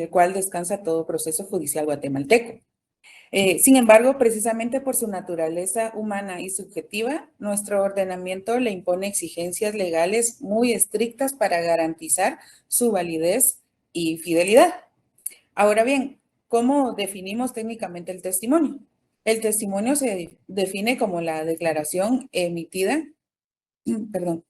el cual descansa todo proceso judicial guatemalteco. Sin embargo, precisamente por su naturaleza humana y subjetiva, nuestro ordenamiento le impone exigencias legales muy estrictas para garantizar su validez y fidelidad. Ahora bien, ¿cómo definimos técnicamente el testimonio? El testimonio se define como la declaración emitida, perdón,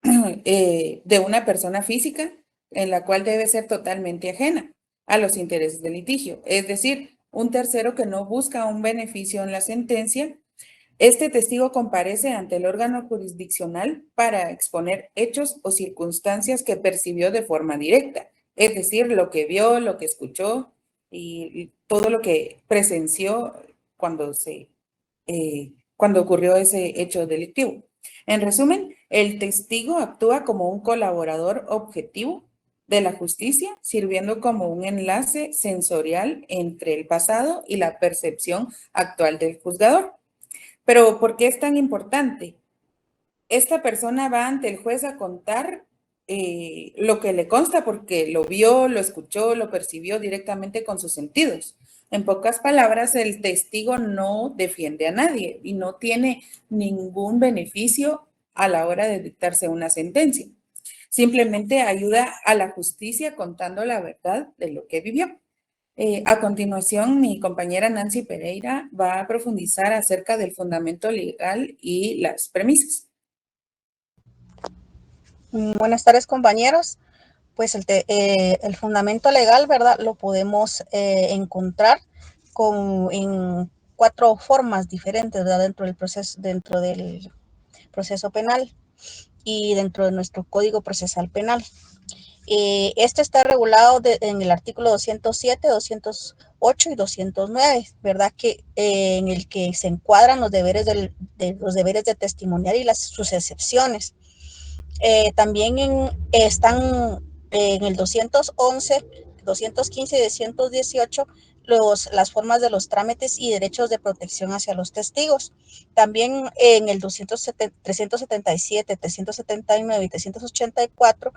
de una persona física en la cual debe ser totalmente ajena a los intereses del litigio, es decir, un tercero que no busca un beneficio en la sentencia. Este testigo comparece ante el órgano jurisdiccional para exponer hechos o circunstancias que percibió de forma directa, es decir, lo que vio, lo que escuchó y todo lo que presenció cuando cuando ocurrió ese hecho delictivo. En resumen, el testigo actúa como un colaborador objetivo de la justicia, sirviendo como un enlace sensorial entre el pasado y la percepción actual del juzgador. Pero ¿por qué es tan importante? Esta persona va ante el juez a contar lo que le consta porque lo vio, lo escuchó, lo percibió directamente con sus sentidos. En pocas palabras, el testigo no defiende a nadie y no tiene ningún beneficio a la hora de dictarse una sentencia. Simplemente ayuda a la justicia contando la verdad de lo que vivió. A continuación, mi compañera Nancy Pereira va a profundizar acerca del fundamento legal y las premisas. Buenas tardes, compañeros. Pues el fundamento legal, ¿verdad? Lo podemos encontrar en 4 formas diferentes, ¿verdad? Dentro del proceso penal y dentro de nuestro Código Procesal Penal. Este está regulado en el artículo 207, 208 y 209, ¿verdad? En el que se encuadran los deberes de testimoniar y sus excepciones. También están en el 211, 215 y 218 las formas de los trámites y derechos de protección hacia los testigos. También en el 377, 379 y 384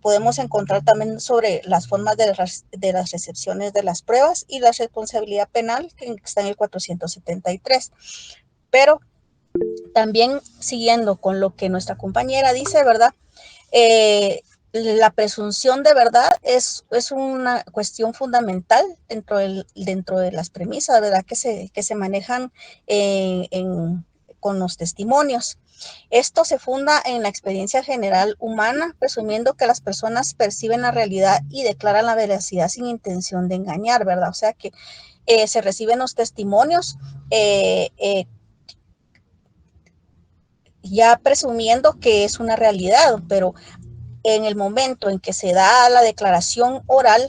podemos encontrar también sobre las formas de las recepciones de las pruebas y la responsabilidad penal, que está en el 473. Pero también siguiendo con lo que nuestra compañera dice, ¿verdad? La presunción de verdad es una cuestión fundamental dentro de las premisas, ¿verdad? Que se manejan con los testimonios. Esto se funda en la experiencia general humana, presumiendo que las personas perciben la realidad y declaran la veracidad sin intención de engañar, ¿verdad? O sea que se reciben los testimonios ya presumiendo que es una realidad, pero en el momento en que se da la declaración oral,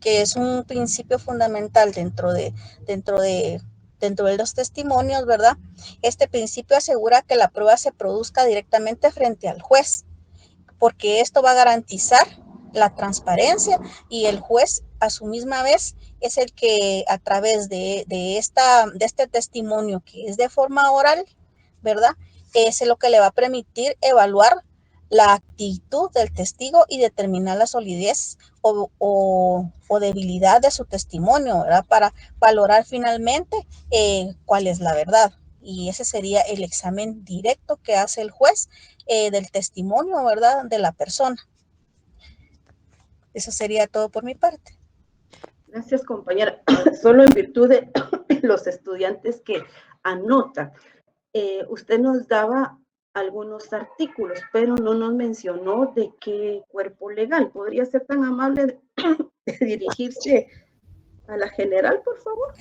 que es un principio fundamental dentro de los testimonios, ¿verdad? Este principio asegura que la prueba se produzca directamente frente al juez, porque esto va a garantizar la transparencia y el juez a su misma vez es el que a través de este testimonio que es de forma oral, ¿verdad? Es lo que le va a permitir evaluar la actitud del testigo y determinar la solidez o debilidad de su testimonio, ¿verdad? Para valorar finalmente cuál es la verdad. Y ese sería el examen directo que hace el juez del testimonio, ¿verdad? De la persona. Eso sería todo por mi parte. Gracias, compañera. Solo en virtud de los estudiantes que anotan, usted nos daba algunos artículos, pero no nos mencionó de qué cuerpo legal. ¿Podría ser tan amable de dirigirse a la general, por favor?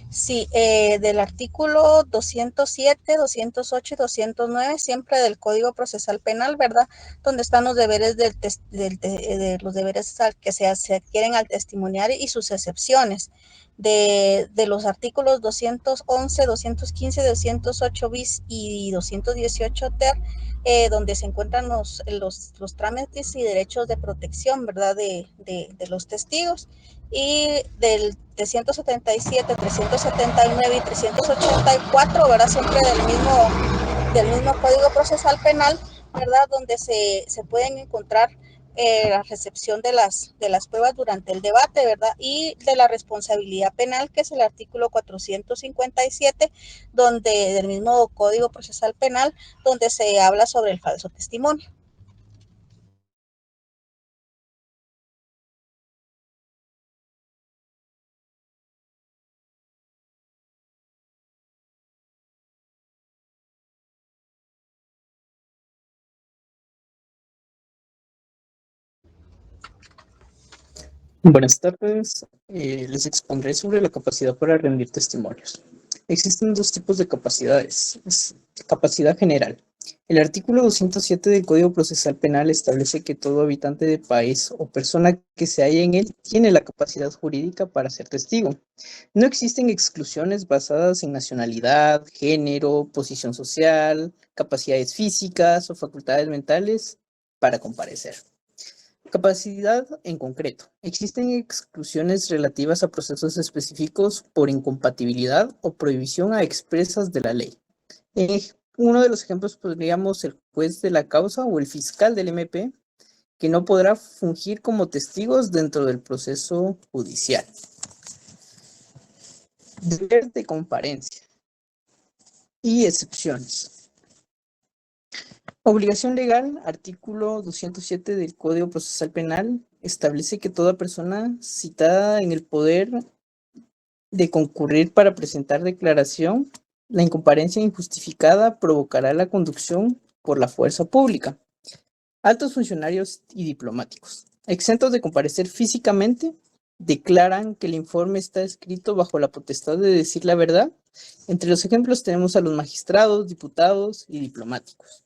Sí, del artículo 207, 208 y 209, siempre del Código Procesal Penal, ¿verdad? Donde están los deberes de los deberes que se adquieren al testimoniar y sus excepciones. De los artículos 211, 215, 208 bis y 218 ter, donde se encuentran los trámites y derechos de protección, ¿verdad? De los testigos. Y del 377, 379 y 384, ¿verdad? Siempre del mismo Código Procesal Penal, ¿verdad? Donde se pueden encontrar la recepción de las pruebas durante el debate, ¿verdad? Y de la responsabilidad penal, que es el artículo 457, donde, del mismo Código Procesal Penal, donde se habla sobre el falso testimonio. Buenas tardes. Les expondré sobre la capacidad para rendir testimonios. Existen dos tipos de capacidades. Capacidad general. El artículo 207 del Código Procesal Penal establece que todo habitante de país o persona que se halla en él tiene la capacidad jurídica para ser testigo. No existen exclusiones basadas en nacionalidad, género, posición social, capacidades físicas o facultades mentales para comparecer. Capacidad en concreto. Existen exclusiones relativas a procesos específicos por incompatibilidad o prohibición a expresas de la ley. Uno de los ejemplos podríamos el juez de la causa o el fiscal del MP, que no podrá fungir como testigos dentro del proceso judicial. Deber de comparencia y excepciones. Obligación legal, artículo 207 del Código Procesal Penal, establece que toda persona citada en el poder de concurrir para presentar declaración, la incomparencia injustificada provocará la conducción por la fuerza pública. Altos funcionarios y diplomáticos, exentos de comparecer físicamente, declaran que el informe está escrito bajo la potestad de decir la verdad. Entre los ejemplos tenemos a los magistrados, diputados y diplomáticos.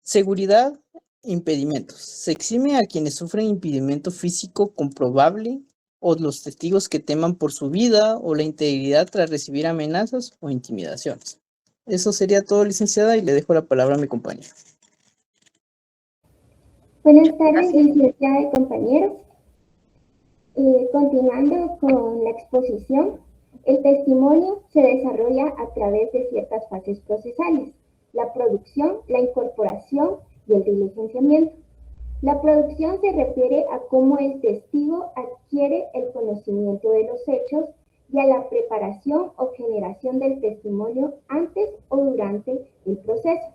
Seguridad, impedimentos. Se exime a quienes sufren impedimento físico comprobable o los testigos que teman por su vida o la integridad tras recibir amenazas o intimidaciones. Eso sería todo, licenciada, y le dejo la palabra a mi compañero. Buenas tardes, licenciada y compañeros. Continuando con la exposición, el testimonio se desarrolla a través de ciertas fases procesales: la producción, la incorporación y el diligenciamiento. La producción se refiere a cómo el testigo adquiere el conocimiento de los hechos y a la preparación o generación del testimonio antes o durante el proceso.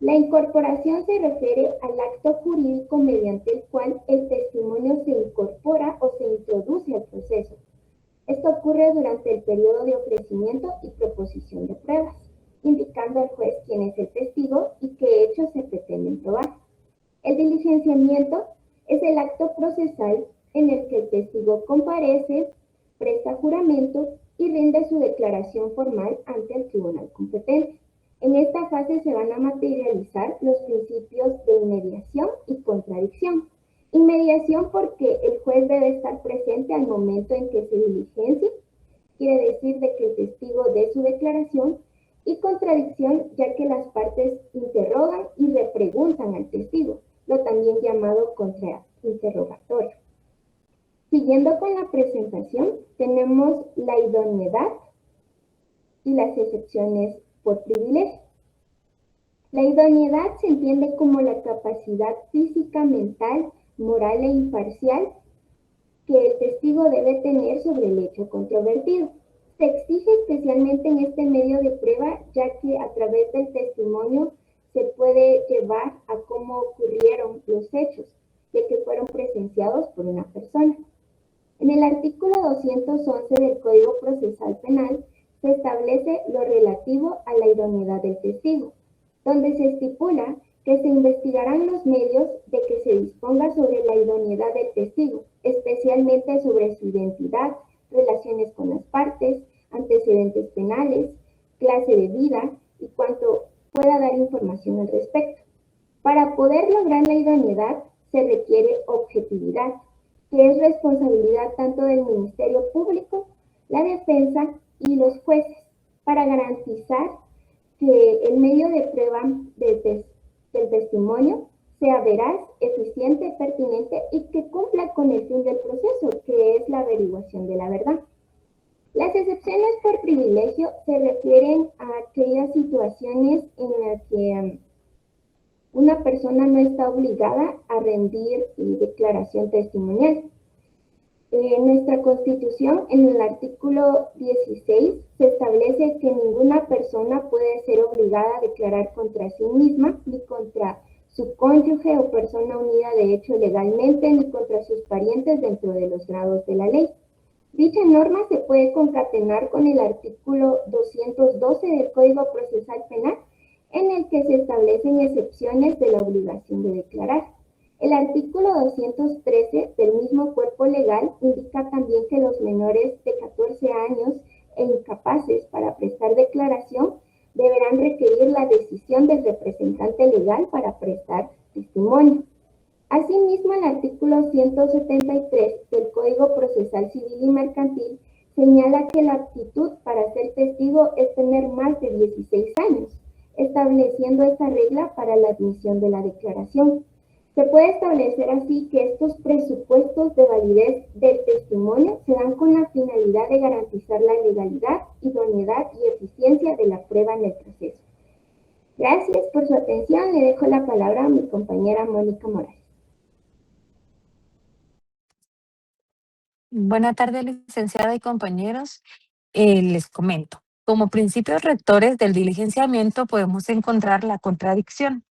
La incorporación se refiere al acto jurídico mediante el cual el testimonio se incorpora o se introduce al proceso. Esto ocurre durante el periodo de ofrecimiento y proposición de pruebas, indicando al juez quién es el testigo y qué hechos se pretenden probar. El diligenciamiento es el acto procesal en el que el testigo comparece, presta juramento y rinde su declaración formal ante el tribunal competente. En esta fase se van a materializar los principios de inmediación y contradicción. Inmediación porque el juez debe estar presente al momento en que se diligencie, quiere decir de que el testigo dé su declaración, y contradicción ya que las partes interrogan y repreguntan al testigo, lo también llamado contrainterrogatorio. Siguiendo con la presentación, tenemos la idoneidad y las excepciones por privilegio. La idoneidad se entiende como la capacidad física, mental, moral e imparcial que el testigo debe tener sobre el hecho controvertido. Se exige especialmente en este medio de prueba, ya que a través del testimonio se puede llevar a cómo ocurrieron los hechos, de que fueron presenciados por una persona. En el artículo 211 del Código Procesal Penal se establece lo relativo a la idoneidad del testigo, donde se estipula que se investigarán los medios de que se disponga sobre la idoneidad del testigo, especialmente sobre su identidad, relaciones con las partes, antecedentes penales, clase de vida y cuanto pueda dar información al respecto. Para poder lograr la idoneidad se requiere objetividad, que es responsabilidad tanto del Ministerio Público, la defensa y los jueces, para garantizar que el medio de prueba del testimonio sea veraz, eficiente, pertinente y que cumpla con el fin del proceso, que es la averiguación de la verdad. Las excepciones por privilegio se refieren a aquellas situaciones en las que una persona no está obligada a rendir declaración testimonial. En nuestra Constitución, en el artículo 16, se establece que ninguna persona puede ser obligada a declarar contra sí misma, ni contra su cónyuge o persona unida de hecho legalmente, ni contra sus parientes dentro de los grados de la ley. Dicha norma se puede concatenar con el artículo 212 del Código Procesal Penal, en el que se establecen excepciones de la obligación de declarar. El artículo 213 del mismo cuerpo legal indica también que los menores de 14 años e incapaces para prestar declaración deberán requerir la decisión del representante legal para prestar testimonio. Asimismo, el artículo 173 del Código Procesal Civil y Mercantil señala que la aptitud para ser testigo es tener más de 16 años, estableciendo esta regla para la admisión de la declaración. Se puede establecer así que estos presupuestos de validez del testimonio se dan con la finalidad de garantizar la legalidad, idoneidad y eficiencia de la prueba en el proceso. Gracias por su atención. Le dejo la palabra a mi compañera Mónica Morales. Buenas tardes, licenciada y compañeros. Les comento. Como principios rectores del diligenciamiento podemos encontrar la contradicción.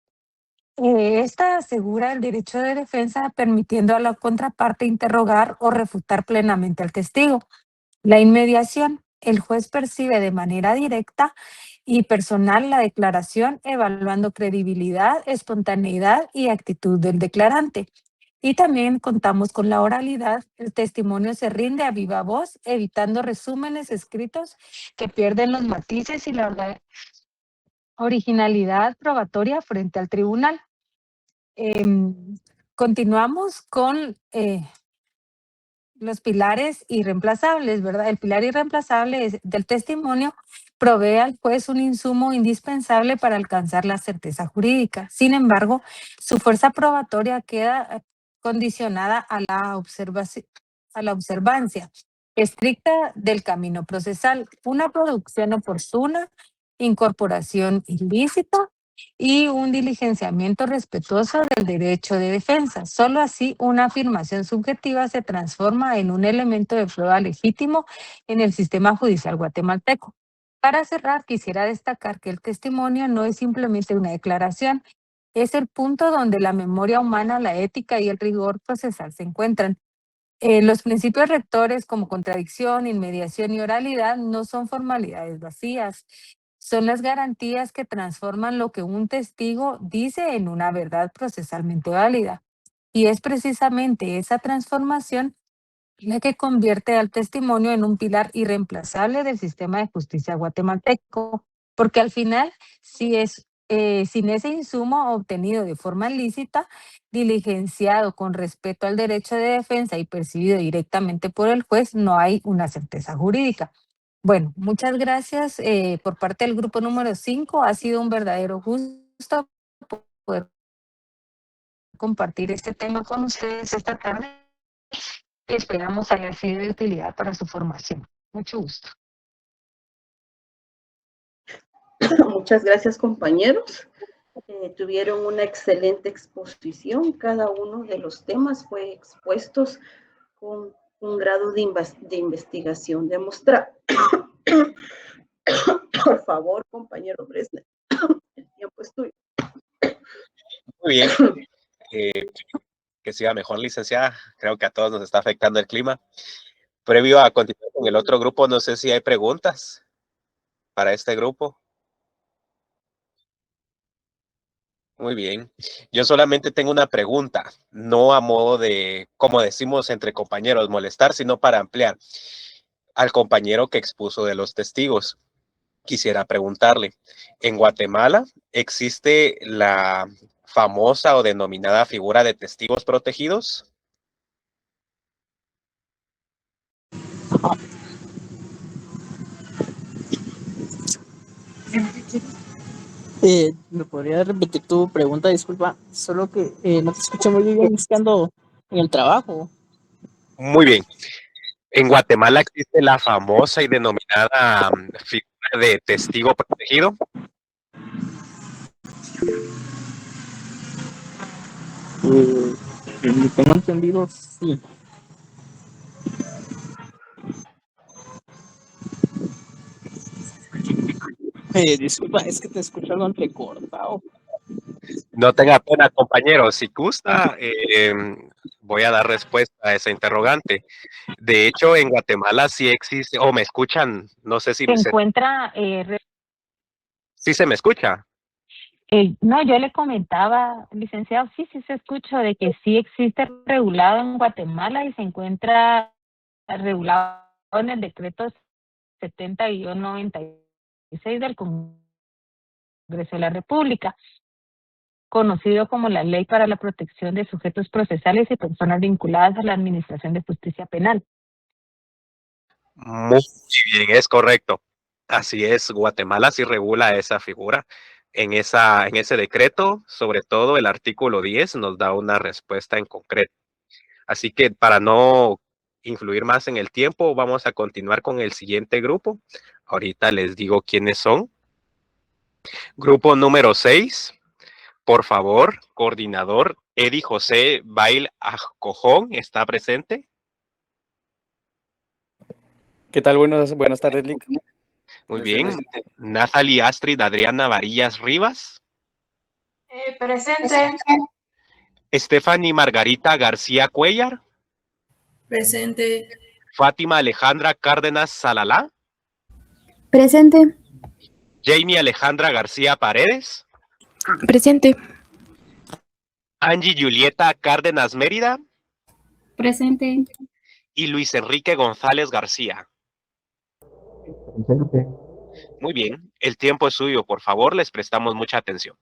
Esta asegura el derecho de defensa permitiendo a la contraparte interrogar o refutar plenamente al testigo. La inmediación. El juez percibe de manera directa y personal la declaración, evaluando credibilidad, espontaneidad y actitud del declarante. Y también contamos con la oralidad. El testimonio se rinde a viva voz, evitando resúmenes escritos que pierden los matices y la originalidad probatoria frente al tribunal. Continuamos con los pilares irreemplazables, ¿verdad? El pilar irreemplazable del testimonio provee al juez un insumo indispensable para alcanzar la certeza jurídica. Sin embargo, su fuerza probatoria queda condicionada a la observancia estricta del camino procesal, una producción oportuna, incorporación ilícita y un diligenciamiento respetuoso del derecho de defensa. Solo así una afirmación subjetiva se transforma en un elemento de prueba legítimo en el sistema judicial guatemalteco. Para cerrar, quisiera destacar que el testimonio no es simplemente una declaración, es el punto donde la memoria humana, la ética y el rigor procesal se encuentran. Los principios rectores como contradicción, inmediación y oralidad no son formalidades vacías, son las garantías que transforman lo que un testigo dice en una verdad procesalmente válida. Y es precisamente esa transformación la que convierte al testimonio en un pilar irreemplazable del sistema de justicia guatemalteco, porque al final, sin ese insumo obtenido de forma lícita, diligenciado con respeto al derecho de defensa y percibido directamente por el juez, no hay una certeza jurídica. Bueno, muchas gracias por parte del grupo número 5. Ha sido un verdadero gusto poder compartir este tema con ustedes esta tarde. Esperamos haya sido de utilidad para su formación. Mucho gusto. Muchas gracias, compañeros. Tuvieron una excelente exposición. Cada uno de los temas fue expuestos con un grado de investigación demostrado. Por favor, compañero Bresner, el tiempo es tuyo. Muy bien. Que siga mejor, licenciada. Creo que a todos nos está afectando el clima. Previo a continuar con el otro grupo, no sé si hay preguntas para este grupo. Muy bien. Yo solamente tengo una pregunta, no a modo de, como decimos entre compañeros, molestar, sino para ampliar. Al compañero que expuso de los testigos, quisiera preguntarle, ¿en Guatemala existe la famosa o denominada figura de testigos protegidos? ¿Me podría repetir tu pregunta? Disculpa, solo que no te escuché muy bien buscando en el trabajo. Muy bien. En Guatemala existe la famosa y denominada figura de testigo protegido. Lo tengo entendido, sí. Disculpa, es que te escucho algo entrecortado. No tenga pena, compañero. Si gusta, voy a dar respuesta a esa interrogante. De hecho, en Guatemala sí existe, o me escuchan, no sé si Se encuentra, sí se me escucha. no, yo le comentaba, licenciado, sí se escucha de que sí existe regulado en Guatemala y se encuentra regulado en el decreto 70-96 del Congreso de la República, conocido como la Ley para la Protección de Sujetos Procesales y Personas Vinculadas a la Administración de Justicia Penal. Muy bien, es correcto. Así es, Guatemala sí regula esa figura. En ese decreto, sobre todo el artículo 10 nos da una respuesta en concreto. Así que para no influir más en el tiempo, vamos a continuar con el siguiente grupo. Ahorita les digo quiénes son. Grupo número 6, por favor, coordinador Eddie José Bail Acojón, ¿está presente? ¿Qué tal? Buenas tardes, Lick. Muy bien. Nathalie Astrid Adriana Varillas Rivas. Presente. Stephanie Margarita García Cuellar. Presente. Fátima Alejandra Cárdenas Salalá. Presente. Jamie Alejandra García Paredes. Presente. Angie Julieta Cárdenas Mérida. Presente. Y Luis Enrique González García. Muy bien, el tiempo es suyo, por favor, les prestamos mucha atención.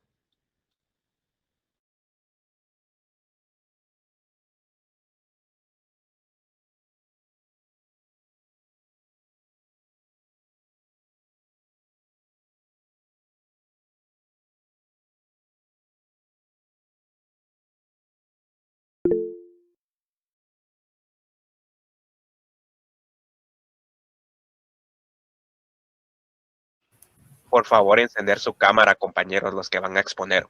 Por favor, encender su cámara, compañeros, los que van a exponer.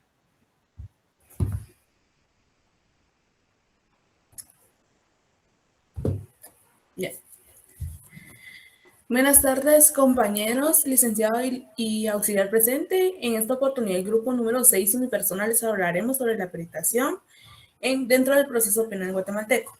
Bien. Buenas tardes, compañeros, licenciado y auxiliar presente. En esta oportunidad, el grupo número 6 y mi persona les hablaremos sobre la peritación dentro del proceso penal guatemalteco.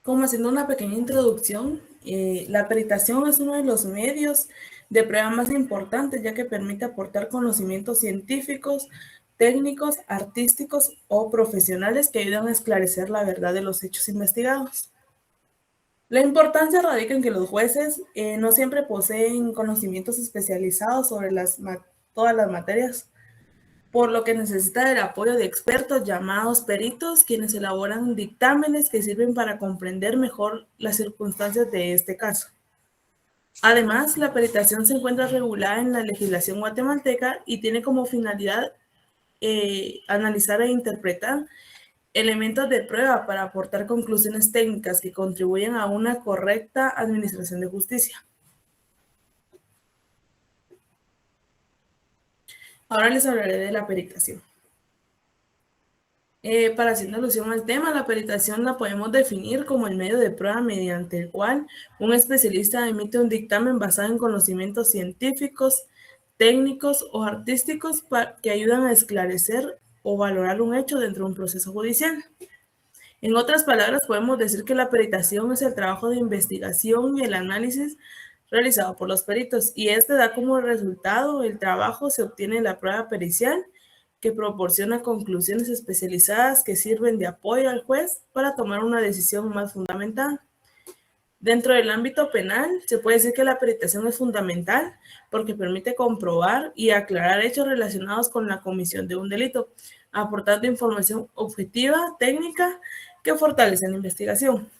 Como haciendo una pequeña introducción, la peritación es uno de los medios de prueba más importantes, ya que permite aportar conocimientos científicos, técnicos, artísticos o profesionales que ayudan a esclarecer la verdad de los hechos investigados. La importancia radica en que los jueces no siempre poseen conocimientos especializados sobre todas las materias, por lo que necesita del apoyo de expertos llamados peritos, quienes elaboran dictámenes que sirven para comprender mejor las circunstancias de este caso. Además, la peritación se encuentra regulada en la legislación guatemalteca y tiene como finalidad analizar e interpretar elementos de prueba para aportar conclusiones técnicas que contribuyen a una correcta administración de justicia. Ahora les hablaré de la peritación. Para hacer alusión al tema, la peritación la podemos definir como el medio de prueba mediante el cual un especialista emite un dictamen basado en conocimientos científicos, técnicos o artísticos que ayudan a esclarecer o valorar un hecho dentro de un proceso judicial. En otras palabras, podemos decir que la peritación es el trabajo de investigación y el análisis realizado por los peritos, y este da como resultado el trabajo se obtiene la prueba pericial, que proporciona conclusiones especializadas que sirven de apoyo al juez para tomar una decisión más fundamentada. Dentro del ámbito penal, se puede decir que la peritación es fundamental porque permite comprobar y aclarar hechos relacionados con la comisión de un delito, aportando información objetiva, técnica, que fortalece la investigación.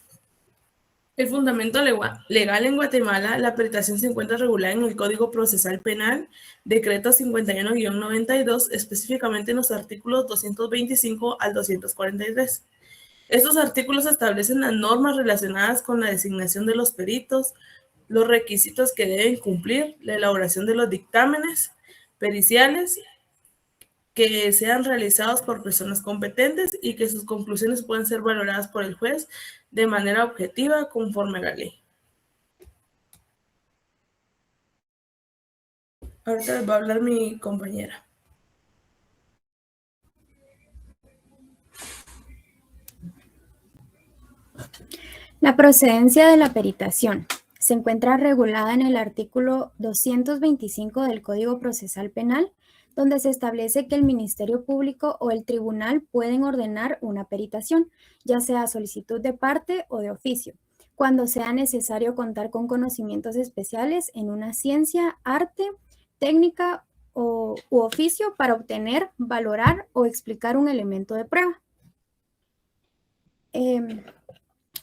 El fundamento legal en Guatemala, la peritación se encuentra regulada en el Código Procesal Penal, Decreto 51-92, específicamente en los artículos 225 al 243. Estos artículos establecen las normas relacionadas con la designación de los peritos, los requisitos que deben cumplir, la elaboración de los dictámenes, periciales que sean realizados por personas competentes y que sus conclusiones puedan ser valoradas por el juez de manera objetiva conforme a la ley. Ahorita les va a hablar mi compañera. La procedencia de la peritación se encuentra regulada en el artículo 225 del Código Procesal Penal, donde se establece que el Ministerio Público o el tribunal pueden ordenar una peritación, ya sea a solicitud de parte o de oficio, cuando sea necesario contar con conocimientos especiales en una ciencia, arte, técnica u oficio para obtener, valorar o explicar un elemento de prueba.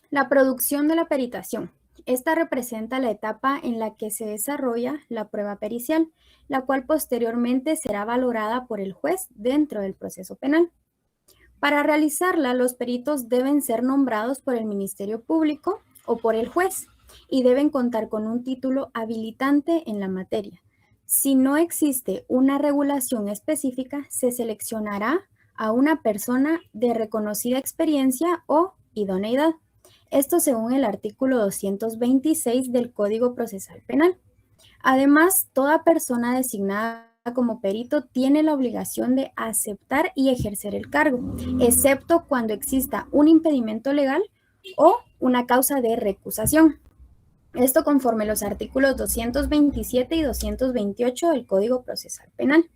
La producción de la peritación. Esta representa la etapa en la que se desarrolla la prueba pericial, la cual posteriormente será valorada por el juez dentro del proceso penal. Para realizarla, los peritos deben ser nombrados por el Ministerio Público o por el juez y deben contar con un título habilitante en la materia. Si no existe una regulación específica, se seleccionará a una persona de reconocida experiencia o idoneidad. Esto según el artículo 226 del Código Procesal Penal. Además, toda persona designada como perito tiene la obligación de aceptar y ejercer el cargo, excepto cuando exista un impedimento legal o una causa de recusación. Esto conforme los artículos 227 y 228 del Código Procesal Penal.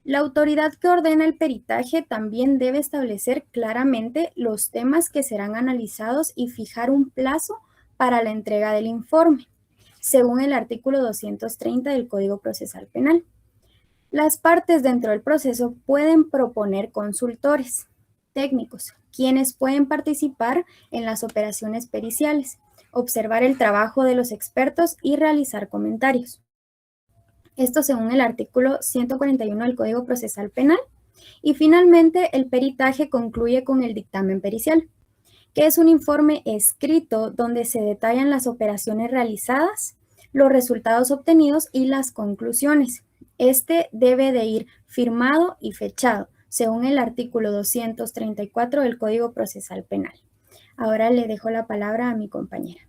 La autoridad que ordena el peritaje también debe establecer claramente los temas que serán analizados y fijar un plazo para la entrega del informe, según el artículo 230 del Código Procesal Penal. Las partes dentro del proceso pueden proponer consultores técnicos, quienes pueden participar en las operaciones periciales, observar el trabajo de los expertos y realizar comentarios. Esto según el artículo 141 del Código Procesal Penal. Y finalmente, el peritaje concluye con el dictamen pericial, que es un informe escrito donde se detallan las operaciones realizadas, los resultados obtenidos y las conclusiones. Este debe de ir firmado y fechado, según el artículo 234 del Código Procesal Penal. Ahora le dejo la palabra a mi compañera.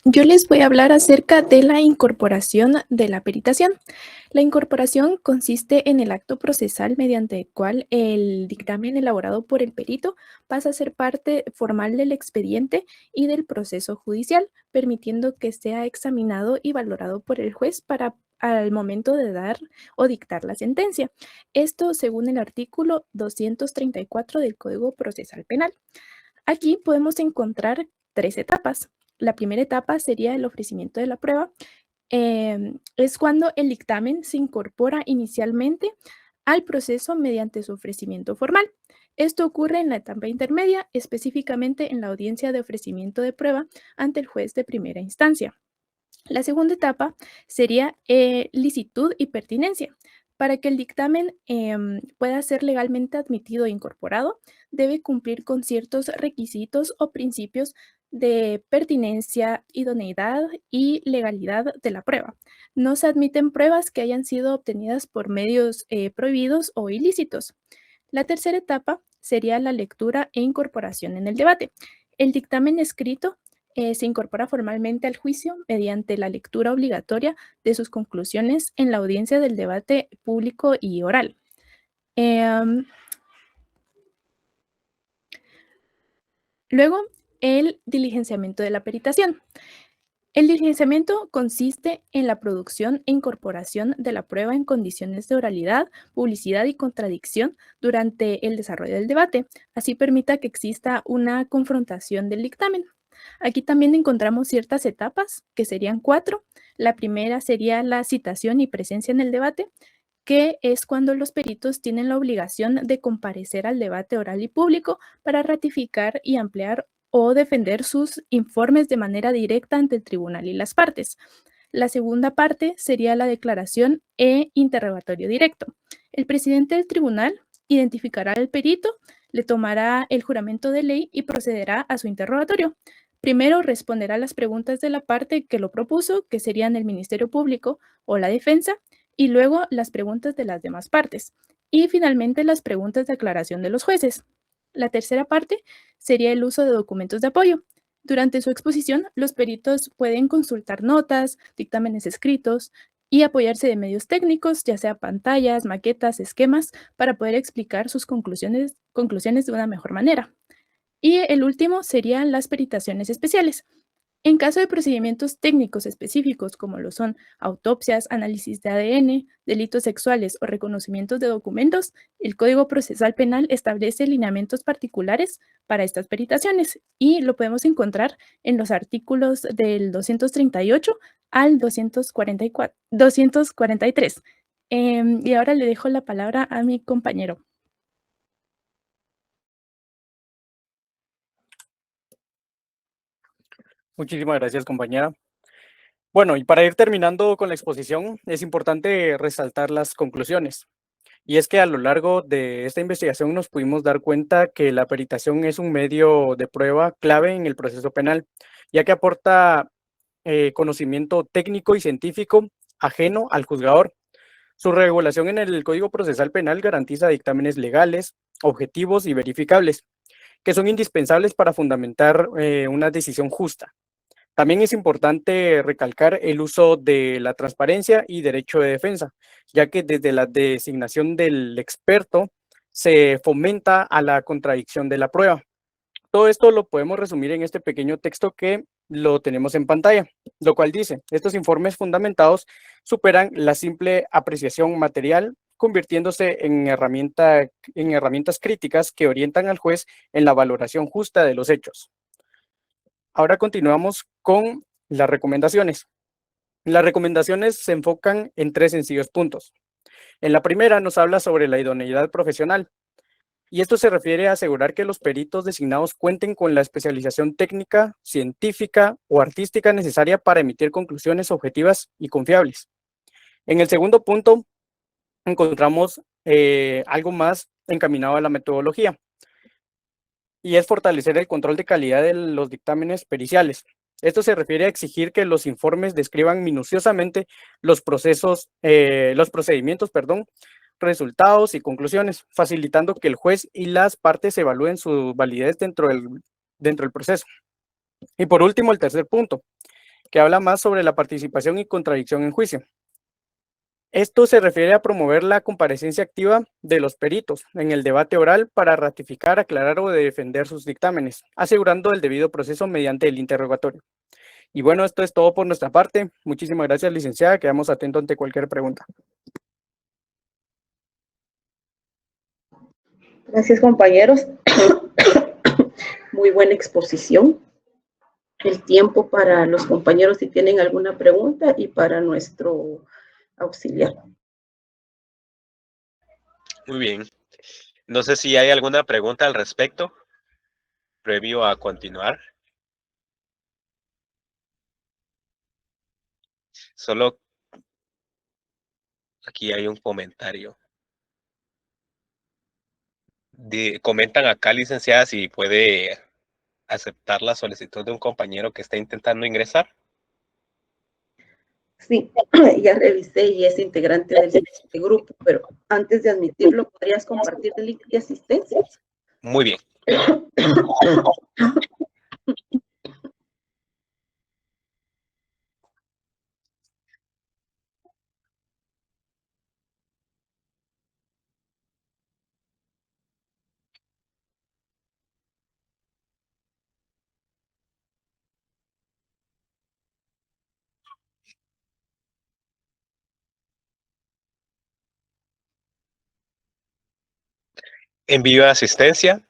Yo les voy a hablar acerca de la incorporación de la peritación. La incorporación consiste en el acto procesal mediante el cual el dictamen elaborado por el perito pasa a ser parte formal del expediente y del proceso judicial, permitiendo que sea examinado y valorado por el juez para al momento de dar o dictar la sentencia. Esto según el artículo 234 del Código Procesal Penal. Aquí podemos encontrar 3 etapas. La primera etapa sería el ofrecimiento de la prueba. Es cuando el dictamen se incorpora inicialmente al proceso mediante su ofrecimiento formal. Esto ocurre en la etapa intermedia, específicamente en la audiencia de ofrecimiento de prueba ante el juez de primera instancia. La segunda etapa sería licitud y pertinencia. Para que el dictamen pueda ser legalmente admitido e incorporado, debe cumplir con ciertos requisitos o principios de pertinencia, idoneidad y legalidad de la prueba. No se admiten pruebas que hayan sido obtenidas por medios prohibidos o ilícitos. La tercera etapa sería la lectura e incorporación en el debate. El dictamen escrito se incorpora formalmente al juicio mediante la lectura obligatoria de sus conclusiones en la audiencia del debate público y oral. Luego, el diligenciamiento de la peritación. El diligenciamiento consiste en la producción e incorporación de la prueba en condiciones de oralidad, publicidad y contradicción durante el desarrollo del debate. Así permita que exista una confrontación del dictamen. Aquí también encontramos ciertas etapas, que serían 4. La primera sería la citación y presencia en el debate, que es cuando los peritos tienen la obligación de comparecer al debate oral y público para ratificar y ampliar o defender sus informes de manera directa ante el tribunal y las partes. La segunda parte sería la declaración e interrogatorio directo. El presidente del tribunal identificará al perito, le tomará el juramento de ley y procederá a su interrogatorio. Primero responderá las preguntas de la parte que lo propuso, que serían el Ministerio Público o la defensa, y luego las preguntas de las demás partes. Y finalmente las preguntas de aclaración de los jueces. La tercera parte sería el uso de documentos de apoyo. Durante su exposición, los peritos pueden consultar notas, dictámenes escritos y apoyarse de medios técnicos, ya sea pantallas, maquetas, esquemas, para poder explicar sus conclusiones de una mejor manera. Y el último serían las peritaciones especiales. En caso de procedimientos técnicos específicos como lo son autopsias, análisis de ADN, delitos sexuales o reconocimientos de documentos, el Código Procesal Penal establece lineamientos particulares para estas peritaciones y lo podemos encontrar en los artículos del 238 al 243. Y ahora le dejo la palabra a mi compañero. Muchísimas gracias, compañera. Bueno, y para ir terminando con la exposición, es importante resaltar las conclusiones. Y es que a lo largo de esta investigación nos pudimos dar cuenta que la peritación es un medio de prueba clave en el proceso penal, ya que aporta conocimiento técnico y científico ajeno al juzgador. Su regulación en el Código Procesal Penal garantiza dictámenes legales, objetivos y verificables, que son indispensables para fundamentar una decisión justa. También es importante recalcar el uso de la transparencia y derecho de defensa, ya que desde la designación del experto se fomenta a la contradicción de la prueba. Todo esto lo podemos resumir en este pequeño texto que lo tenemos en pantalla, lo cual dice: estos informes fundamentados superan la simple apreciación material, convirtiéndose en herramientas críticas que orientan al juez en la valoración justa de los hechos. Ahora continuamos con las recomendaciones. Las recomendaciones se enfocan en 3 sencillos puntos. En la primera nos habla sobre la idoneidad profesional, y esto se refiere a asegurar que los peritos designados cuenten con la especialización técnica, científica o artística necesaria para emitir conclusiones objetivas y confiables. En el segundo punto encontramos algo más encaminado a la metodología, y es fortalecer el control de calidad de los dictámenes periciales. Esto se refiere a exigir que los informes describan minuciosamente los procedimientos, resultados y conclusiones, facilitando que el juez y las partes evalúen su validez dentro del proceso. Y por último, el tercer punto, que habla más sobre la participación y contradicción en juicio. Esto se refiere a promover la comparecencia activa de los peritos en el debate oral para ratificar, aclarar o defender sus dictámenes, asegurando el debido proceso mediante el interrogatorio. Y bueno, esto es todo por nuestra parte. Muchísimas gracias, licenciada. Quedamos atentos ante cualquier pregunta. Gracias, compañeros. Muy buena exposición. El tiempo para los compañeros si tienen alguna pregunta y para nuestro auxiliar. Muy bien. No sé si hay alguna pregunta al respecto, previo a continuar. Solo aquí hay un comentario. Comentan acá, licenciada, si puede aceptar la solicitud de un compañero que está intentando ingresar. Sí, ya revisé y es integrante del siguiente grupo, pero antes de admitirlo, ¿podrías compartir el link de asistencia? Muy bien. Envío de asistencia.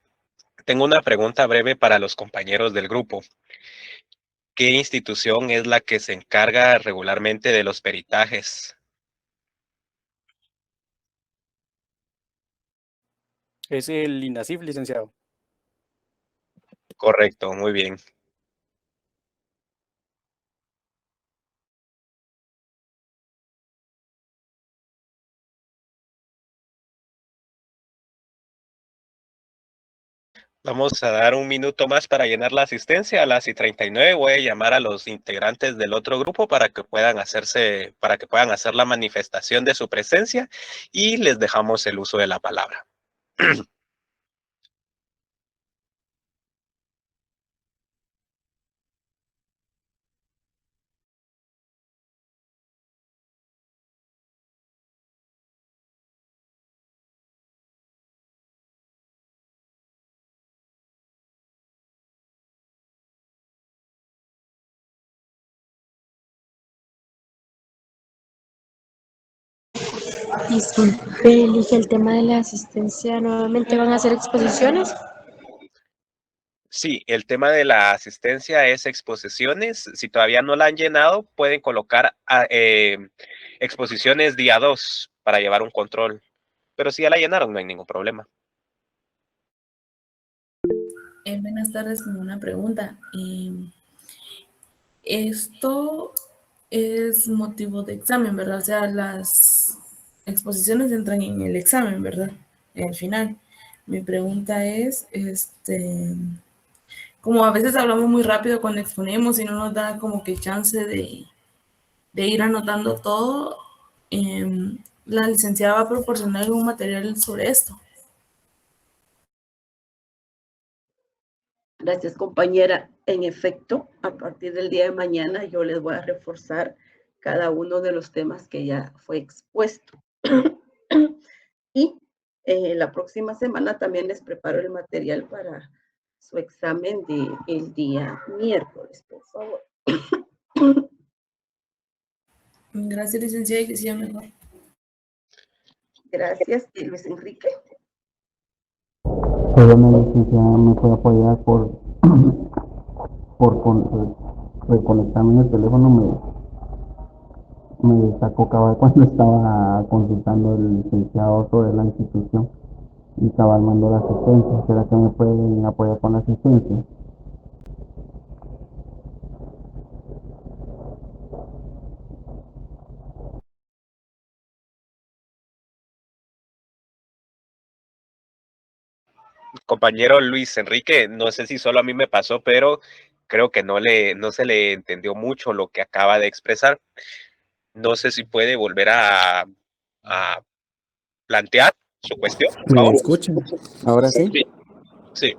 Tengo una pregunta breve para los compañeros del grupo. ¿Qué institución es la que se encarga regularmente de los peritajes? Es el INASIF, licenciado. Correcto, muy bien. Vamos a dar un minuto más para llenar la asistencia. A las 39 voy a llamar a los integrantes del otro grupo para que puedan hacer la manifestación de su presencia y les dejamos el uso de la palabra. Disculpe, elige el tema de la asistencia. ¿Nuevamente van a hacer exposiciones? Sí, el tema de la asistencia es exposiciones. Si todavía no la han llenado, pueden colocar exposiciones día 2 para llevar un control. Pero si ya la llenaron, no hay ningún problema. Buenas tardes, con una pregunta. Esto es motivo de examen, ¿verdad? O sea, las exposiciones entran en el examen, ¿verdad? Al final. Mi pregunta es, como a veces hablamos muy rápido cuando exponemos y no nos da como que chance de ir anotando todo, la licenciada va a proporcionar algún material sobre esto. Gracias, compañera. En efecto, a partir del día de mañana yo les voy a reforzar cada uno de los temas que ya fue expuesto. Y la próxima semana también les preparo el material para su examen del día miércoles, por favor. Gracias, licenciada, y que siga mejor. Gracias, Luis Enrique. Perdón, licenciada, me puede apoyar por reconectarme el teléfono. Me sacó cabal cuando estaba consultando el licenciado sobre la institución y cabal mandó la asistencia. ¿Será que me pueden apoyar con la asistencia? Compañero Luis Enrique, no sé si solo a mí me pasó, pero creo que no se le entendió mucho lo que acaba de expresar. No sé si puede volver a plantear su cuestión. ¿Me escuchan? ¿Ahora sí? Sí.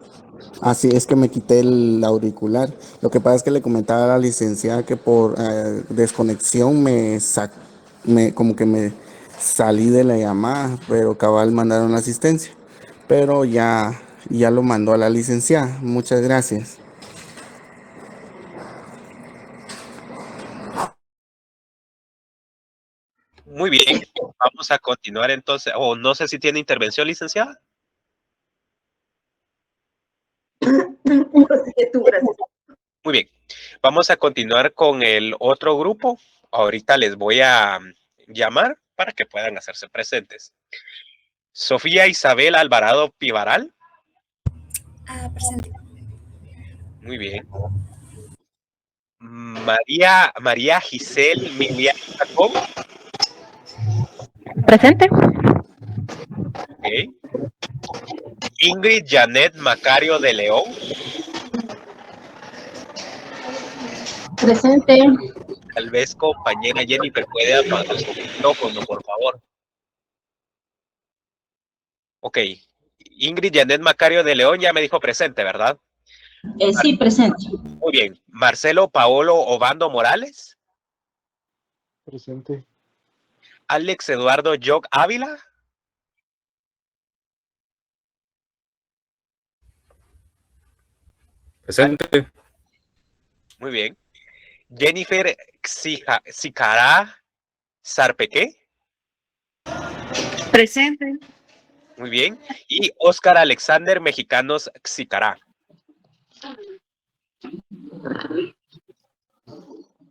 Así es que me quité el auricular. Lo que pasa es que le comentaba a la licenciada que por desconexión como que me salí de la llamada, pero cabal mandaron la asistencia. Pero ya lo mandó a la licenciada. Muchas gracias. Muy bien, vamos a continuar entonces. No sé si tiene intervención, licenciada. Muy bien, vamos a continuar con el otro grupo. Ahorita les voy a llamar para que puedan hacerse presentes. Sofía Isabel Alvarado Pivaral. Presente. Muy bien. María Giselle Milian Jacob. Presente. Okay. Ingrid Janet Macario de León. Presente. Tal vez compañera Jennifer puede apagar su micrófono, por favor. Ok. Ingrid Janet Macario de León ya me dijo presente, ¿verdad? Sí, presente. Muy bien. Marcelo Paolo Obando Morales. Presente. Alex Eduardo Yoc Ávila. Presente. Muy bien. Jennifer Sicará Sarpeque. Presente. Muy bien. Y Oscar Alexander Mexicanos Xicará.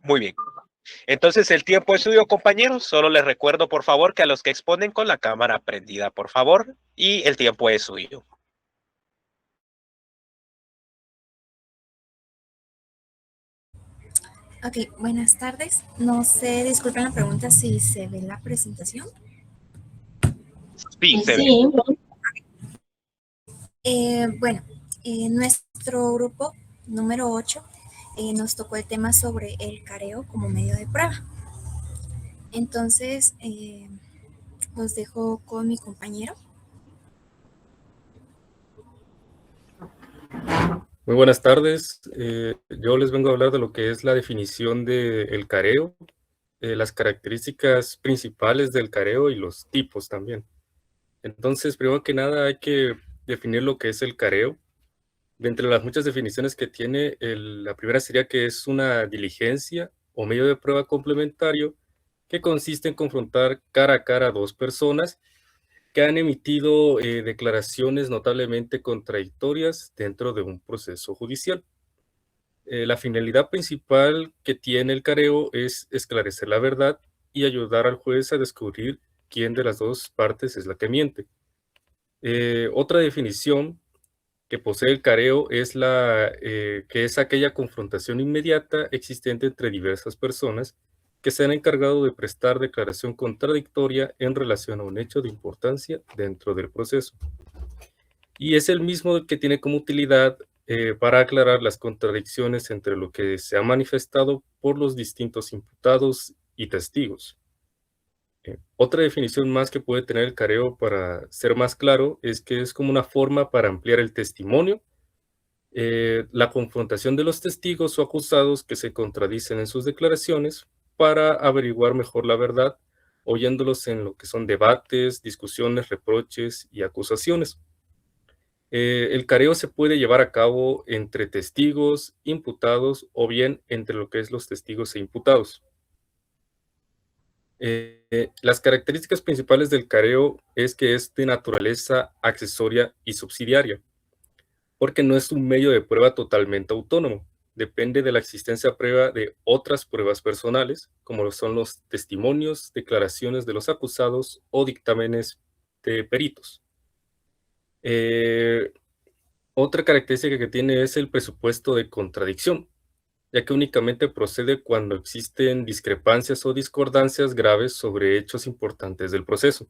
Muy bien. Entonces el tiempo es suyo, compañeros. Solo les recuerdo, por favor, que a los que exponen con la cámara prendida, por favor. Y el tiempo es suyo. Ok, buenas tardes. No sé, disculpen la pregunta, si se ve la presentación. Sí, se ve. Bueno, nuestro grupo número 8 nos tocó el tema sobre el careo como medio de prueba. Entonces, los dejo con mi compañero. Muy buenas tardes. Yo les vengo a hablar de lo que es la definición del careo, las características principales del careo y los tipos también. Entonces, primero que nada hay que definir lo que es el careo. De entre las muchas definiciones que tiene, la primera sería que es una diligencia o medio de prueba complementario que consiste en confrontar cara a cara a dos personas que han emitido declaraciones notablemente contradictorias dentro de un proceso judicial. La finalidad principal que tiene el careo es esclarecer la verdad y ayudar al juez a descubrir quién de las dos partes es la que miente. Otra definición que posee el careo es que es aquella confrontación inmediata existente entre diversas personas que se han encargado de prestar declaración contradictoria en relación a un hecho de importancia dentro del proceso. Y es el mismo que tiene como utilidad para aclarar las contradicciones entre lo que se ha manifestado por los distintos imputados y testigos. Otra definición más que puede tener el careo, para ser más claro, es que es como una forma para ampliar el testimonio, la confrontación de los testigos o acusados que se contradicen en sus declaraciones para averiguar mejor la verdad, oyéndolos en lo que son debates, discusiones, reproches y acusaciones. El careo se puede llevar a cabo entre testigos, imputados o bien entre lo que es los testigos e imputados. Las características principales del careo es que es de naturaleza accesoria y subsidiaria, porque no es un medio de prueba totalmente autónomo, depende de la existencia prueba de otras pruebas personales, como lo son los testimonios, declaraciones de los acusados o dictámenes de peritos. Otra característica que tiene es el presupuesto de contradicción, ya que únicamente procede cuando existen discrepancias o discordancias graves sobre hechos importantes del proceso.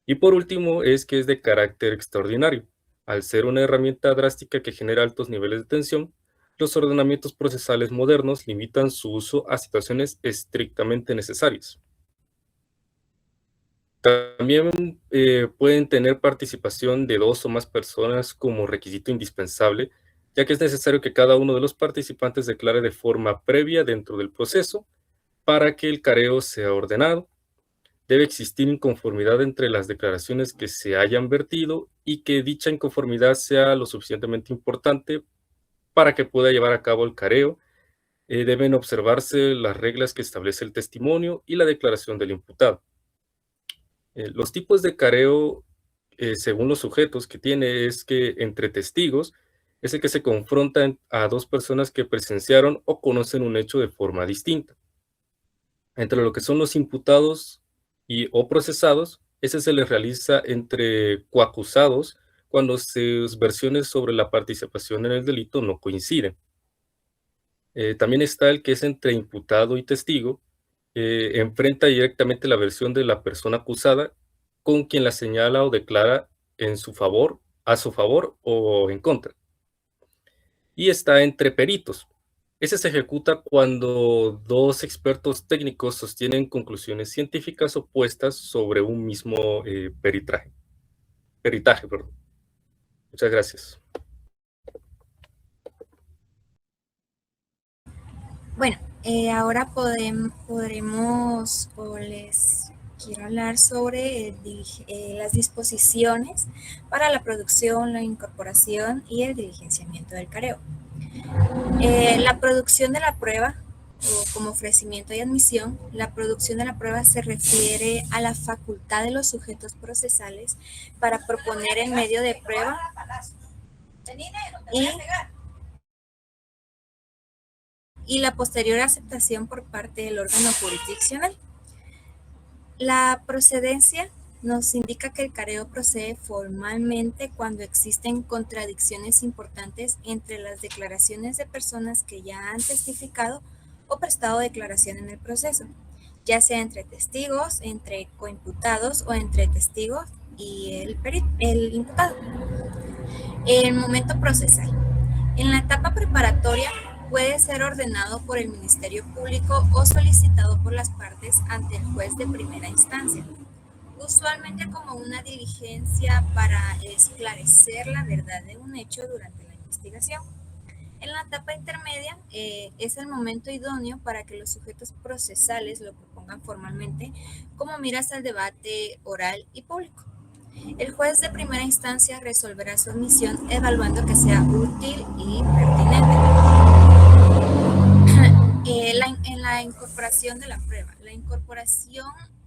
Y por último, es que es de carácter extraordinario. Al ser una herramienta drástica que genera altos niveles de tensión, los ordenamientos procesales modernos limitan su uso a situaciones estrictamente necesarias. También pueden tener participación de dos o más personas como requisito indispensable, ya que es necesario que cada uno de los participantes declare de forma previa dentro del proceso para que el careo sea ordenado. Debe existir inconformidad entre las declaraciones que se hayan vertido y que dicha inconformidad sea lo suficientemente importante para que pueda llevar a cabo el careo. Deben observarse las reglas que establece el testimonio y la declaración del imputado. Los tipos de careo, según los sujetos que tiene, es que entre testigos es el que se confrontan a dos personas que presenciaron o conocen un hecho de forma distinta. Entre lo que son los imputados o procesados, ese se les realiza entre coacusados cuando sus versiones sobre la participación en el delito no coinciden. También está el que es entre imputado y testigo, enfrenta directamente la versión de la persona acusada con quien la señala o declara en su favor, a su favor o en contra. Y está entre peritos. Ese se ejecuta cuando dos expertos técnicos sostienen conclusiones científicas opuestas sobre un mismo peritaje. Muchas gracias. Bueno, ahora podremos o les quiero hablar sobre las disposiciones para la producción, la incorporación y el diligenciamiento del careo. La producción de la prueba, o como ofrecimiento y admisión, la producción de la prueba se refiere a la facultad de los sujetos procesales para proponer el medio de prueba y la posterior aceptación por parte del órgano jurisdiccional. La procedencia nos indica que el careo procede formalmente cuando existen contradicciones importantes entre las declaraciones de personas que ya han testificado o prestado declaración en el proceso, ya sea entre testigos, entre coimputados o entre testigos y el imputado. El momento procesal. En la etapa preparatoria puede ser ordenado por el Ministerio Público o solicitado por las partes ante el juez de primera instancia, usualmente como una diligencia para esclarecer la verdad de un hecho durante la investigación. En la etapa intermedia es el momento idóneo para que los sujetos procesales lo propongan formalmente como miras al debate oral y público. El juez de primera instancia resolverá su admisión evaluando que sea útil y pertinente. En la incorporación de la prueba. La incorporación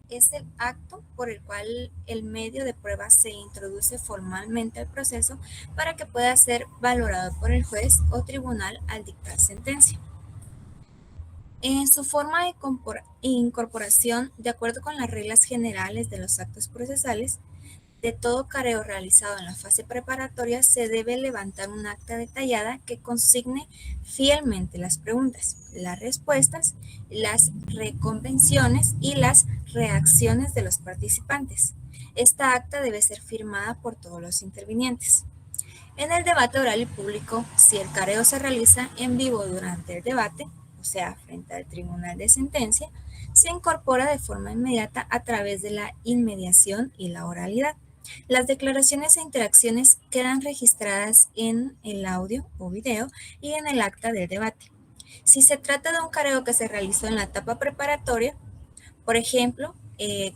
es el acto por el cual el medio de prueba se introduce formalmente al proceso para que pueda ser valorado por el juez o tribunal al dictar sentencia. En su forma de incorporación, de acuerdo con las reglas generales de los actos procesales, de todo careo realizado en la fase preparatoria se debe levantar un acta detallada que consigne fielmente las preguntas, las respuestas, las reconvenciones y las reacciones de los participantes. Esta acta debe ser firmada por todos los intervinientes. En el debate oral y público, si el careo se realiza en vivo durante el debate, o sea, frente al tribunal de sentencia, se incorpora de forma inmediata a través de la inmediación y la oralidad. Las declaraciones e interacciones quedan registradas en el audio o video y en el acta del debate. Si se trata de un careo que se realizó en la etapa preparatoria, por ejemplo,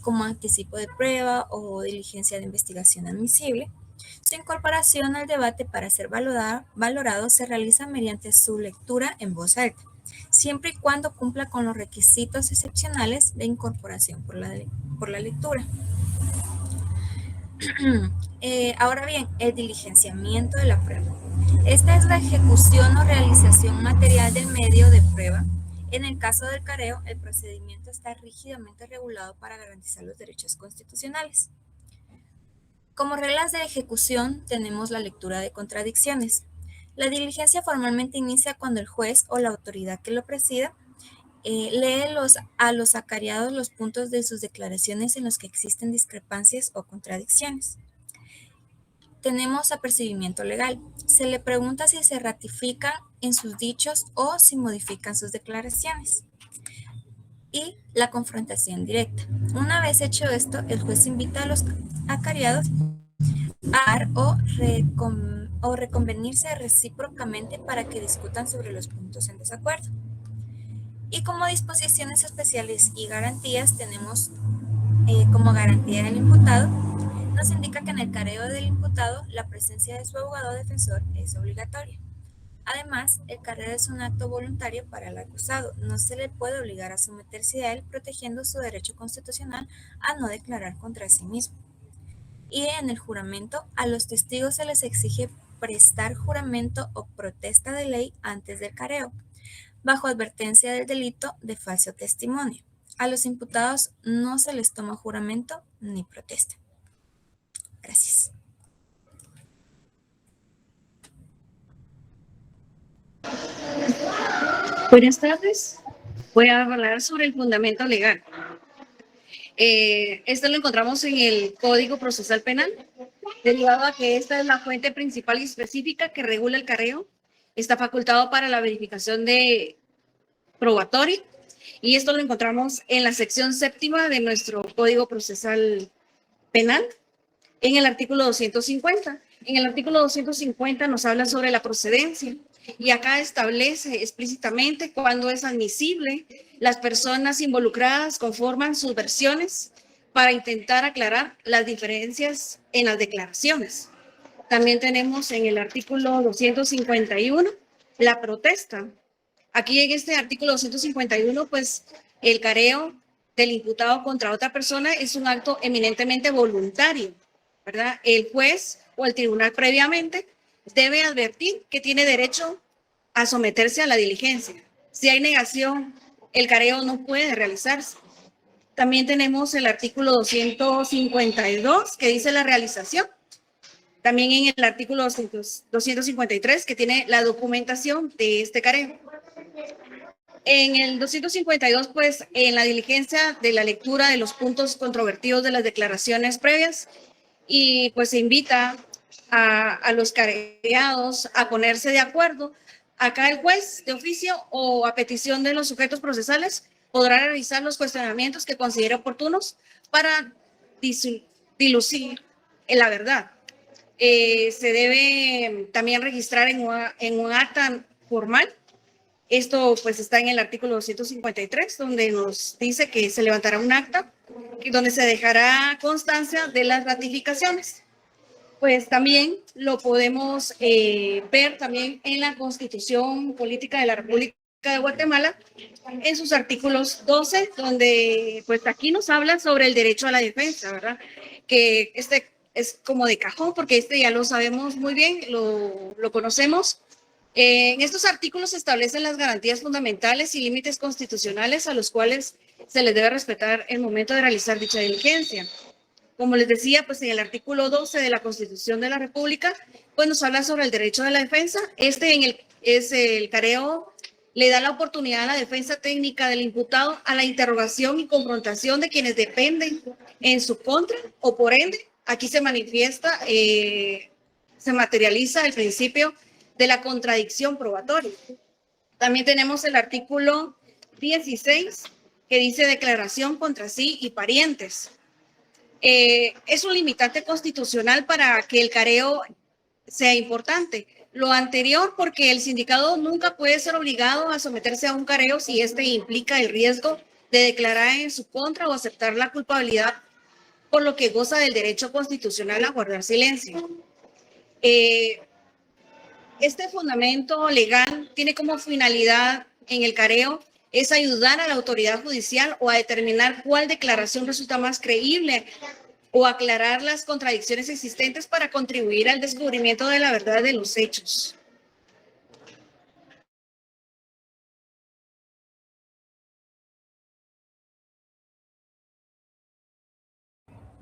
como anticipo de prueba o diligencia de investigación admisible, su incorporación al debate para ser valorado se realiza mediante su lectura en voz alta, siempre y cuando cumpla con los requisitos excepcionales de incorporación por la lectura. Ahora bien, el diligenciamiento de la prueba. Esta es la ejecución o realización material del medio de prueba. En el caso del careo, el procedimiento está rígidamente regulado para garantizar los derechos constitucionales. Como reglas de ejecución tenemos la lectura de contradicciones. La diligencia formalmente inicia cuando el juez o la autoridad que lo presida lee a los acariados los puntos de sus declaraciones en los que existen discrepancias o contradicciones. Tenemos apercibimiento legal. Se le pregunta si se ratifican en sus dichos o si modifican sus declaraciones. Y la confrontación directa. Una vez hecho esto, el juez invita a los acariados a dar o reconvenirse recíprocamente para que discutan sobre los puntos en desacuerdo. Y como disposiciones especiales y garantías tenemos como garantía del imputado, nos indica que en el careo del imputado la presencia de su abogado defensor es obligatoria. Además, el careo es un acto voluntario para el acusado, no se le puede obligar a someterse a él protegiendo su derecho constitucional a no declarar contra sí mismo. Y en el juramento, a los testigos se les exige prestar juramento o protesta de ley antes del careo, bajo advertencia del delito de falso testimonio. A los imputados no se les toma juramento ni protesta. Gracias. Buenas tardes. Voy a hablar sobre el fundamento legal. Esto lo encontramos en el Código Procesal Penal, derivado a que esta es la fuente principal y específica que regula el careo. Está facultado para la verificación de probatoria y esto lo encontramos en la sección 7ª de nuestro Código Procesal Penal, en el artículo 250. En el artículo 250 nos habla sobre la procedencia y acá establece explícitamente cuándo es admisible. Las personas involucradas conforman sus versiones para intentar aclarar las diferencias en las declaraciones. También tenemos en el artículo 251 la protesta. Aquí en este artículo 251, pues el careo del imputado contra otra persona es un acto eminentemente voluntario, ¿verdad? El juez o el tribunal previamente debe advertir que tiene derecho a someterse a la diligencia. Si hay negación, el careo no puede realizarse. También tenemos el artículo 252 que dice la realización. También en el artículo 253 que tiene la documentación de este careo. En el 252, pues, en la diligencia de la lectura de los puntos controvertidos de las declaraciones previas y pues se invita a los careados a ponerse de acuerdo. Acá el juez de oficio o a petición de los sujetos procesales podrá realizar los cuestionamientos que considere oportunos para dilucir la verdad. Se debe también registrar en un acta formal. Esto pues está en el artículo 253, donde nos dice que se levantará un acta donde se dejará constancia de las ratificaciones. Pues también lo podemos ver también en la Constitución Política de la República de Guatemala, en sus artículos 12, donde pues aquí nos habla sobre el derecho a la defensa, ¿verdad? Que este es como de cajón, porque este ya lo sabemos muy bien, lo conocemos. En estos artículos se establecen las garantías fundamentales y límites constitucionales a los cuales se les debe respetar el momento de realizar dicha diligencia. Como les decía, pues en el artículo 12 de la Constitución de la República, pues nos habla sobre el derecho de la defensa. El careo le da la oportunidad a la defensa técnica del imputado a la interrogación y confrontación de quienes dependen en su contra, o por ende, aquí se manifiesta, se materializa el principio de la contradicción probatoria. También tenemos el artículo 16, que dice declaración contra sí y parientes. Es un limitante constitucional para que el careo sea importante. Lo anterior, porque el sindicado nunca puede ser obligado a someterse a un careo si este implica el riesgo de declarar en su contra o aceptar la culpabilidad, por lo que goza del derecho constitucional a guardar silencio. Este fundamento legal tiene como finalidad en el careo es ayudar a la autoridad judicial o a determinar cuál declaración resulta más creíble o aclarar las contradicciones existentes para contribuir al descubrimiento de la verdad de los hechos.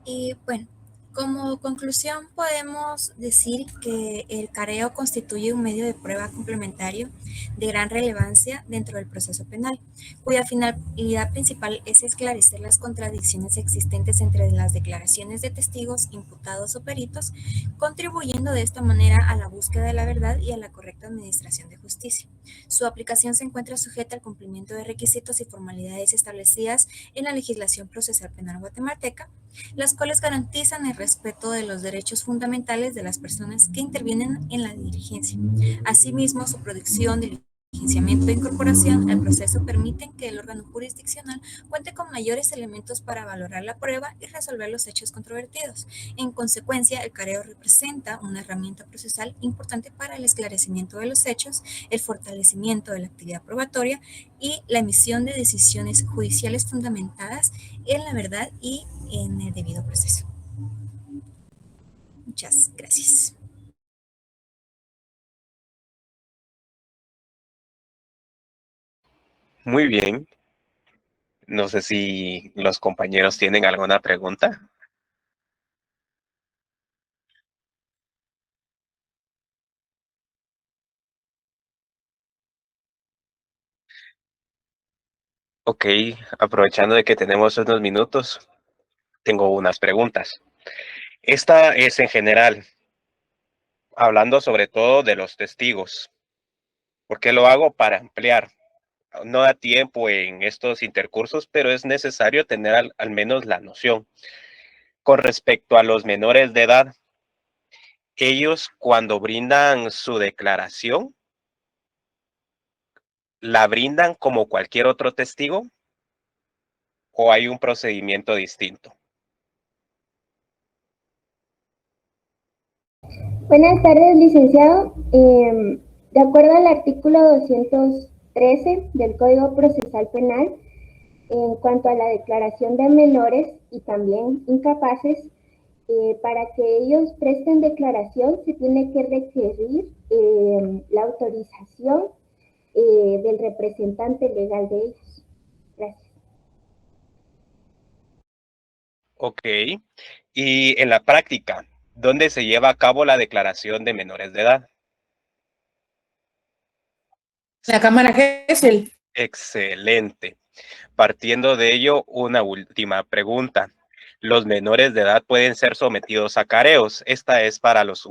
Y bueno, como conclusión podemos decir que el careo constituye un medio de prueba complementario de gran relevancia dentro del proceso penal, cuya finalidad principal es esclarecer las contradicciones existentes entre las declaraciones de testigos, imputados o peritos, contribuyendo de esta manera a la búsqueda de la verdad y a la correcta administración de justicia. Su aplicación se encuentra sujeta al cumplimiento de requisitos y formalidades establecidas en la legislación procesal penal guatemalteca, las cuales garantizan el respeto de los derechos fundamentales de las personas que intervienen en la diligencia. Asimismo, su producción, diligenciamiento e incorporación al proceso permiten que el órgano jurisdiccional cuente con mayores elementos para valorar la prueba y resolver los hechos controvertidos. En consecuencia, el careo representa una herramienta procesal importante para el esclarecimiento de los hechos, el fortalecimiento de la actividad probatoria y la emisión de decisiones judiciales fundamentadas en la verdad y en el debido proceso. Muchas gracias. Muy bien. No sé si los compañeros tienen alguna pregunta. Ok, aprovechando de que tenemos unos minutos, tengo unas preguntas. Esta es en general, hablando sobre todo de los testigos. ¿Por qué lo hago? Para ampliar. No da tiempo en estos intercursos, pero es necesario tener al menos la noción. Con respecto a los menores de edad, ellos cuando brindan su declaración, ¿la brindan como cualquier otro testigo o hay un procedimiento distinto? Buenas tardes, licenciado. De acuerdo al artículo 213 del Código Procesal Penal, en cuanto a la declaración de menores y también incapaces, para que ellos presten declaración se tiene que requerir la autorización del representante legal de ellos. Gracias. Ok. Y en la práctica, ¿dónde se lleva a cabo la declaración de menores de edad? La Cámara Gesell. Excelente. Partiendo de ello, una última pregunta. Los menores de edad pueden ser sometidos a careos. Esta es para los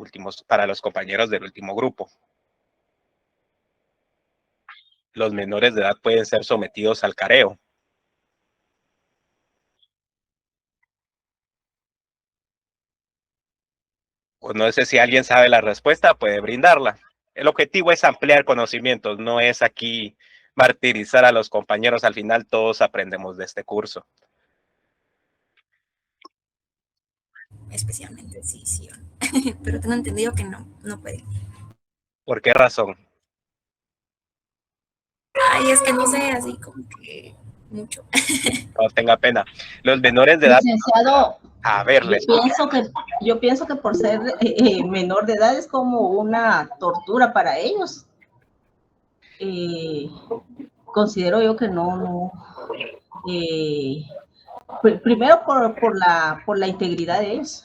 compañeros del último grupo. Los menores de edad pueden ser sometidos al careo. Pues no sé si alguien sabe la respuesta, puede brindarla. El objetivo es ampliar conocimientos, no es aquí martirizar a los compañeros. Al final todos aprendemos de este curso. Especialmente, sí. Pero tengo entendido que no puede. ¿Por qué razón? Ay, es que no sé, así como que mucho. No tenga pena. Los menores de edad... Licenciado, a ver, yo pienso que por ser menor de edad es como una tortura para ellos. Considero yo que no. Primero por la integridad de ellos.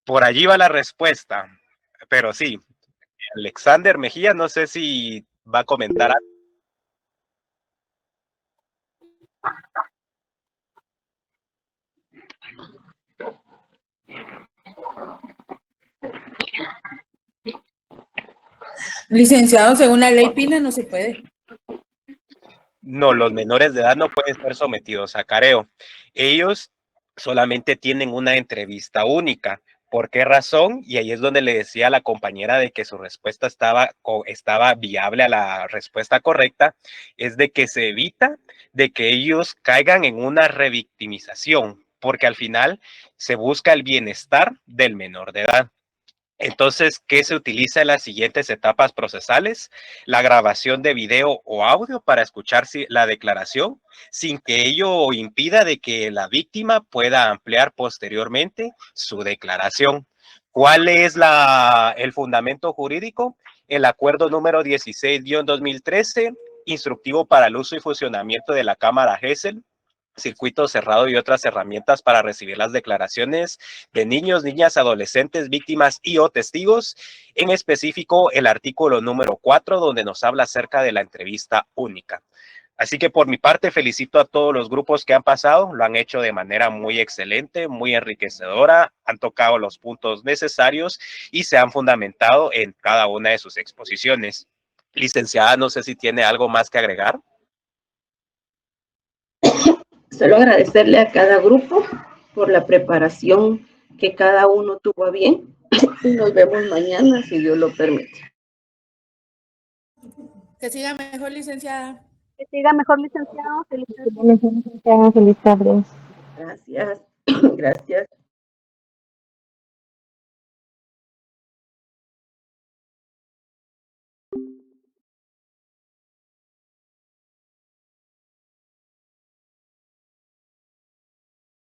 Por allí va la respuesta, pero sí. Alexander Mejía, no sé si va a comentar algo. Licenciado, según la ley Pina no se puede. No, los menores de edad no pueden ser sometidos a careo. Ellos solamente tienen una entrevista única. ¿Por qué razón? Y ahí es donde le decía a la compañera de que su respuesta estaba viable a la respuesta correcta, es de que se evita de que ellos caigan en una revictimización, porque al final se busca el bienestar del menor de edad. Entonces, ¿qué se utiliza en las siguientes etapas procesales? La grabación de video o audio para escuchar la declaración, sin que ello impida de que la víctima pueda ampliar posteriormente su declaración. ¿Cuál es el fundamento jurídico? El acuerdo número 16-2013, instructivo para el uso y funcionamiento de la cámara Gesell, circuito cerrado y otras herramientas para recibir las declaraciones de niños, niñas, adolescentes, víctimas y o testigos, en específico el artículo número 4, donde nos habla acerca de la entrevista única. Así que por mi parte felicito a todos los grupos que han pasado, lo han hecho de manera muy excelente, muy enriquecedora, han tocado los puntos necesarios y se han fundamentado en cada una de sus exposiciones. Licenciada, no sé si tiene algo más que agregar. Solo agradecerle a cada grupo por la preparación que cada uno tuvo a bien. Y nos vemos mañana, si Dios lo permite. Que siga mejor, licenciada. Que siga mejor, licenciado. Feliz tarde. Feliz tarde. Gracias. Gracias.